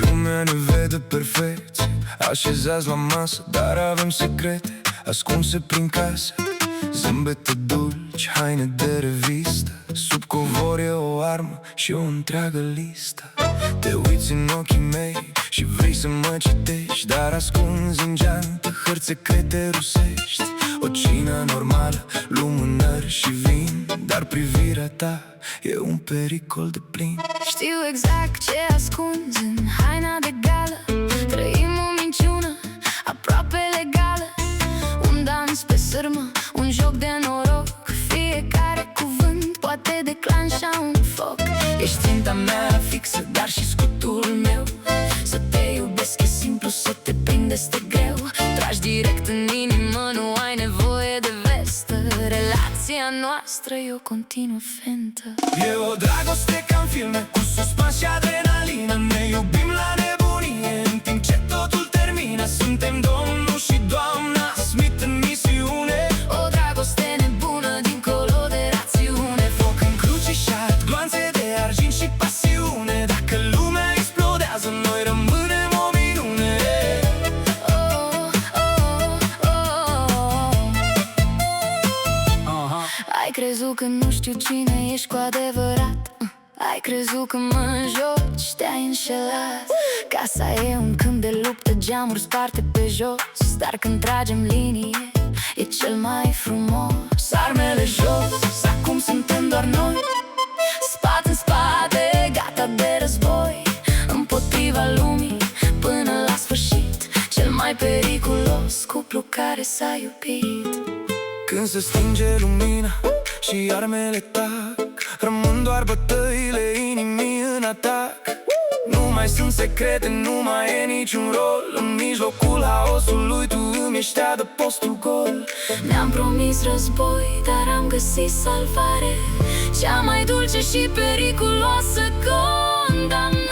Lumea ne vede perfecți, așezați la masă, dar avem secrete ascunse prin casă. Zâmbete dulci, haine de revistă, sub covor e o armă și o întreagă listă. Te uiți în ochii mei și vrei să mă citești, dar ascunzi în geantă hărți secrete rusești. O cină normală, lumânări și vin, dar privirea ta e un pericol de plin. Știu exact ce ascunzi în haina de gală. Trăim o minciună aproape legală, un dans pe sârmă, un joc de noroc. Fiecare cuvânt poate declanșa un foc. Ești ținta mea fixă, dar și scutul meu. Să te iubesc e simplu, să te prind este greu. Tragi direct în inimă, nu ai nevoie de vestă. Relația noastră e o continuă fentă. E o dragoste ca în filme, cu suspans și adrenalină. Ne iubim la nebunie, în timp ce totul termină. Suntem domnul și doamna Smith în misiune. O dragoste nebună, dincolo de rațiune. Foc încrucișat, gloanțe de argint și pasiune. Dacă lumea explodează, noi rămânem o minune. Ai crezut că nu știu cine ești cu adevărat. Ai crezut că mă joci, te-ai înșelat. Casa e un câmp de luptă, geamuri sparte pe jos. Dar când tragem linie, e cel mai frumos. Armele jos, acum suntem doar noi. Spate în spate, gata de război, împotriva lumii până la sfârșit. Cel mai periculos cuplu care s-a iubit. Când se stinge lumina și armele tac, rămân doar bătăile inimii în atac. Nu mai sunt secrete, nu mai e niciun rol. În mijlocul haosului tu îmi ești adăpostul gol. Ne-am promis război, dar am găsit salvare, cea mai dulce și periculoasă condamnare.